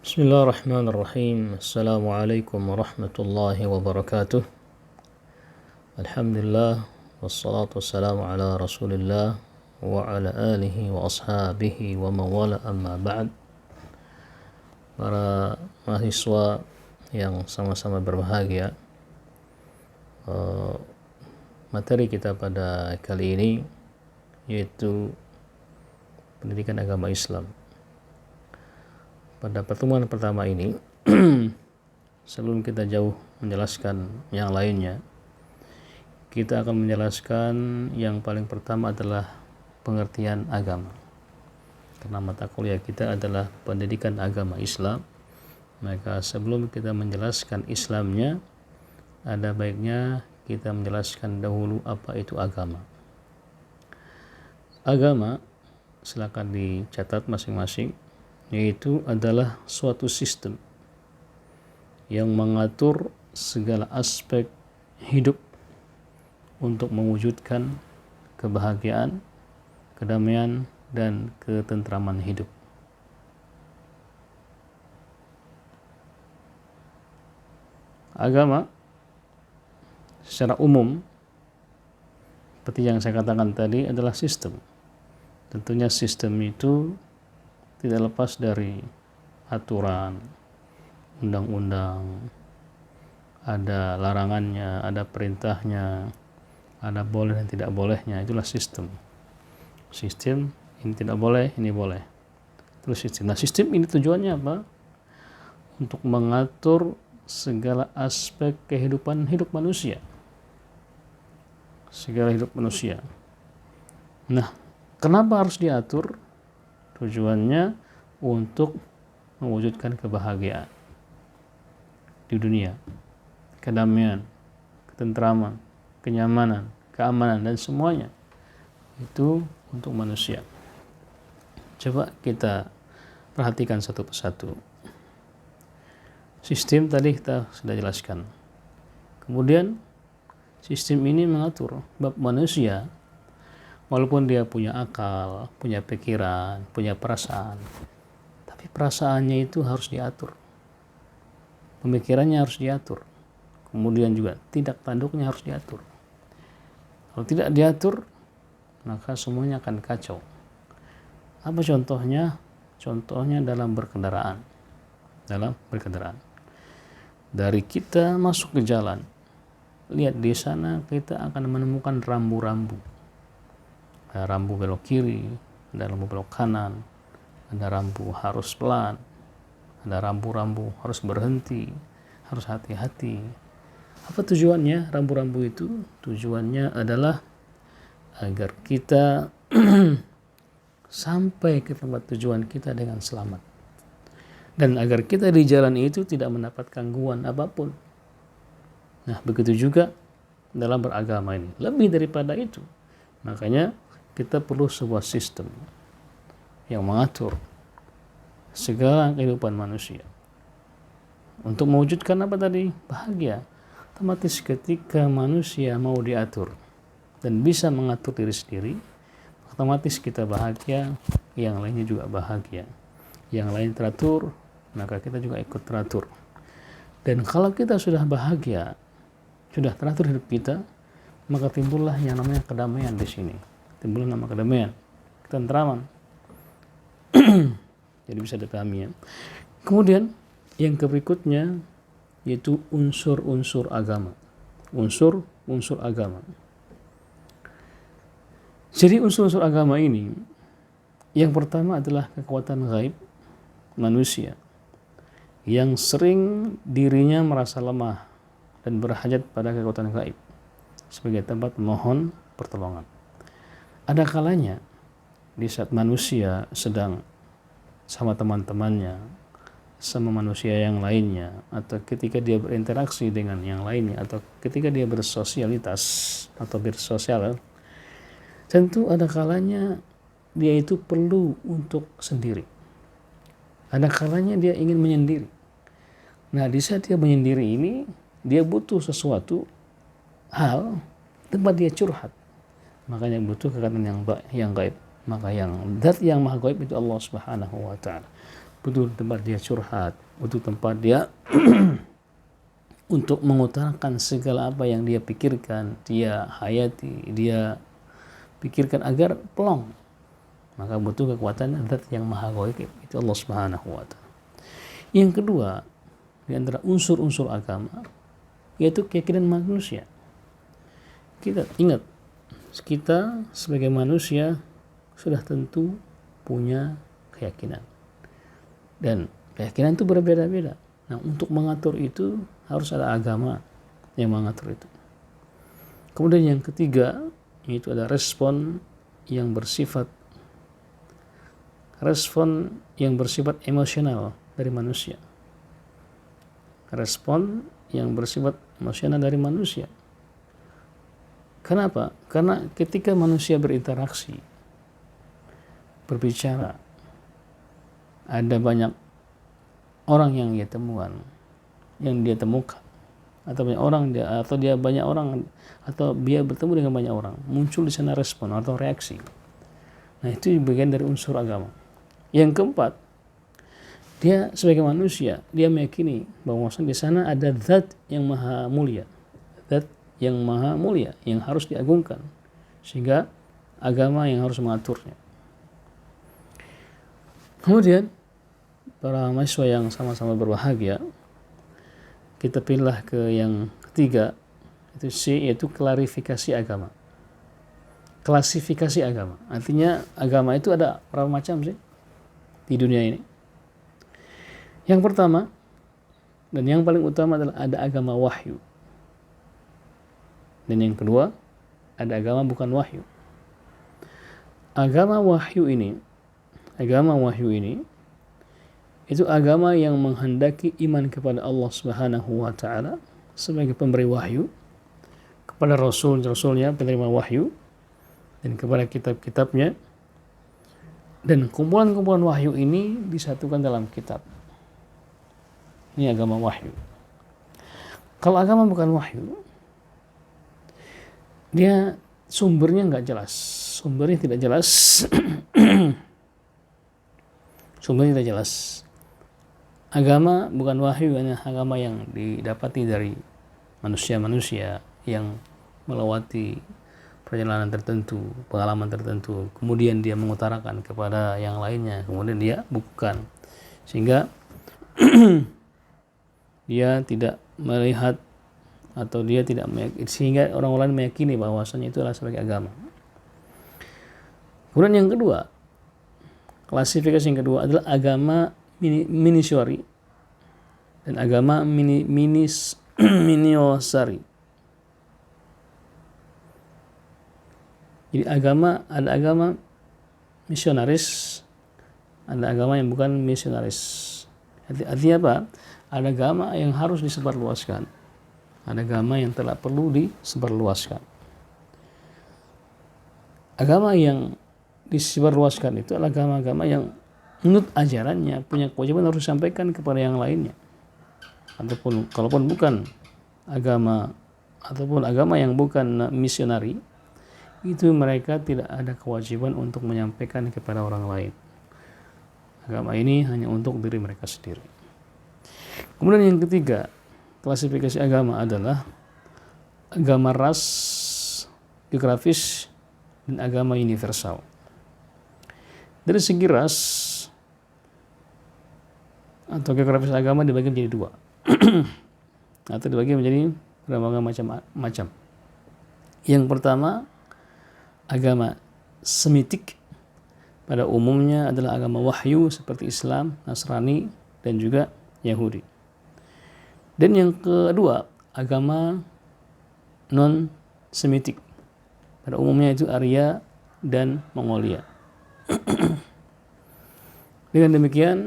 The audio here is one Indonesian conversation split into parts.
Bismillahirrahmanirrahim. Assalamualaikum warahmatullahi wabarakatuh. Alhamdulillah wassalatu wassalamu ala Rasulillah wa ala alihi wa ashabihi wa mawala amma ba'd. Para mahasiswa yang sama-sama berbahagia, materi kita pada kali ini yaitu pendidikan agama Islam. Pada pertemuan pertama ini, sebelum kita jauh menjelaskan yang lainnya, kita akan menjelaskan yang paling pertama adalah pengertian agama. Karena mata kuliah kita adalah pendidikan agama Islam, maka sebelum kita menjelaskan Islamnya, ada baiknya kita menjelaskan dahulu apa itu agama. Agama, silakan dicatat masing-masing, yaitu adalah suatu sistem yang mengatur segala aspek hidup untuk mewujudkan kebahagiaan, kedamaian, dan ketentraman hidup. Agama secara umum, seperti yang saya katakan tadi, adalah sistem. Tentunya sistem itu tidak lepas dari aturan, undang-undang, ada larangannya, ada perintahnya, ada boleh dan tidak bolehnya. Itulah sistem. Sistem ini tidak boleh, ini boleh. Terus sistem. Nah, sistem ini tujuannya apa? Untuk mengatur segala aspek kehidupan hidup manusia. Segala hidup manusia. Nah, kenapa harus diatur? Tujuannya untuk mewujudkan kebahagiaan di dunia, kedamaian, ketentraman, kenyamanan, keamanan, dan semuanya itu untuk manusia. Coba kita perhatikan satu persatu. Sistem tadi kita sudah jelaskan. Kemudian sistem ini mengatur bab manusia. Walaupun dia punya akal, punya pikiran, punya perasaan, tapi perasaannya itu harus diatur. Pemikirannya harus diatur. Kemudian juga tindak tanduknya harus diatur. Kalau tidak diatur, maka semuanya akan kacau. Apa contohnya? Contohnya dalam berkendaraan. Dari kita masuk ke jalan, lihat di sana kita akan menemukan rambu-rambu. Ada rambu belok kiri, ada rambu belok kanan, ada rambu harus pelan, ada rambu-rambu harus berhenti, harus hati-hati. Apa tujuannya rambu-rambu itu? Tujuannya adalah agar kita sampai ke tempat tujuan kita dengan selamat. Dan agar kita di jalan itu tidak mendapat gangguan apapun. Nah, begitu juga dalam beragama ini. Lebih daripada itu. Makanya kita perlu sebuah sistem yang mengatur segala kehidupan manusia untuk mewujudkan apa tadi? Bahagia. Otomatis ketika manusia mau diatur dan bisa mengatur diri sendiri, otomatis kita bahagia, yang lainnya juga bahagia. Yang lain teratur, maka kita juga ikut teratur. Dan kalau kita sudah bahagia, sudah teratur hidup kita, maka timbullah yang namanya kedamaian di sini. Timbul nama kedamaian, ketentraman. Jadi bisa dipahami ya. Kemudian yang berikutnya yaitu unsur-unsur agama. Unsur-unsur agama. Jadi unsur-unsur agama ini yang pertama adalah kekuatan gaib manusia yang sering dirinya merasa lemah dan berhajat pada kekuatan gaib sebagai tempat mohon pertolongan. Ada kalanya di saat manusia sedang sama teman-temannya, sama manusia yang lainnya, atau ketika dia berinteraksi dengan yang lainnya, atau ketika dia bersosialitas atau bersosial, tentu ada kalanya dia itu perlu untuk sendiri. Ada kalanya dia ingin menyendiri. Nah, di saat dia menyendiri ini, dia butuh sesuatu hal tempat dia curhat. Makanya butuh kekuatan yang gaib. Maka yang zat yang maha gaib itu Allah Subhanahu wa taala. butuh tempat dia curhat, butuh tempat dia untuk mengutarakan segala apa yang dia pikirkan, dia hayati, dia pikirkan agar plong. Maka butuh kekuatan zat yang maha gaib, itu Allah Subhanahu wa taala. Yang kedua, di antara unsur-unsur agama yaitu keyakinan manusia. Kita ingat, kita sebagai manusia sudah tentu punya keyakinan. Dan keyakinan itu berbeda-beda. Nah, untuk mengatur itu harus ada agama yang mengatur itu. Kemudian yang ketiga, yaitu ada respon yang bersifat emosional dari manusia. Respon yang bersifat emosional dari manusia. Kenapa? Karena ketika manusia berinteraksi, berbicara, ada banyak orang yang dia temukan, atau banyak orang atau dia bertemu dengan banyak orang, muncul di sana respon atau reaksi. Nah, itu bagian dari unsur agama. Yang keempat, dia sebagai manusia, dia meyakini bahwa di sana ada zat yang maha mulia, yang harus diagungkan, sehingga agama yang harus mengaturnya. Kemudian para mahasiswa yang sama-sama berbahagia, kita pindah ke yang ketiga, itu C, yaitu klarifikasi agama. Klasifikasi agama, artinya agama itu ada berapa macam sih di dunia ini? Yang pertama dan yang paling utama adalah ada agama wahyu. Dan yang kedua, ada agama bukan wahyu. Agama wahyu ini itu agama yang menghendaki iman kepada Allah Subhanahu wa taala sebagai pemberi wahyu, kepada rasul-rasulnya penerima wahyu, dan kepada kitab-kitabnya. Dan kumpulan-kumpulan wahyu ini disatukan dalam kitab. Ini agama wahyu. Kalau agama bukan wahyu, dia sumbernya nggak jelas, sumbernya tidak jelas. Sumbernya tidak jelas. Agama bukan wahyu, hanya agama yang didapati dari manusia-manusia yang melewati perjalanan tertentu, pengalaman tertentu, kemudian dia mengutarakan kepada yang lainnya, kemudian dia bukukan, sehingga dia tidak melihat atau dia tidak meyakini, sehingga orang-orang meyakini bahwasanya itu adalah sebagai agama. Kemudian yang kedua, klasifikasi yang kedua adalah agama minisyari dan agama miniosari. Jadi ada agama misionaris, ada agama yang bukan misionaris. Artinya apa? Ada agama yang harus disebarluaskan, ada agama yang tidak perlu disebarluaskan. Agama yang disebarluaskan itu adalah agama-agama yang menurut ajarannya punya kewajiban harus disampaikan kepada yang lainnya. Ataupun kalaupun bukan agama yang bukan misionari, itu mereka tidak ada kewajiban untuk menyampaikan kepada orang lain. Agama ini hanya untuk diri mereka sendiri. Kemudian yang ketiga, klasifikasi agama adalah agama ras, geografis, dan agama universal. Dari segi ras atau geografis, agama dibagi menjadi dua atau dibagi menjadi berbagai macam. Yang pertama, agama Semitik, pada umumnya adalah agama wahyu seperti Islam, Nasrani, dan juga Yahudi. Dan yang kedua, agama non-Semitik, pada umumnya itu Arya dan Mongolia. Dengan demikian,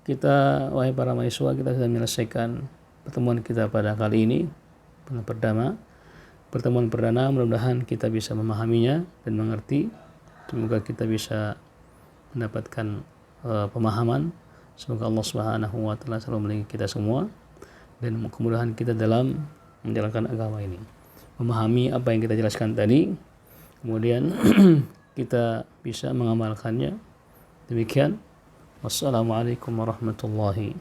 kita, wahai para mahasiswa, kita sudah menyelesaikan pertemuan kita pada kali ini, pertemuan perdana. Mudah-mudahan kita bisa memahaminya dan mengerti. Semoga kita bisa mendapatkan pemahaman. Semoga Allah Subhanahu wa taala selalu melindungi kita semua dan kemudahan kita dalam menjalankan agama ini. Memahami apa yang kita jelaskan tadi, kemudian kita bisa mengamalkannya. Demikian, Wassalamualaikum warahmatullahi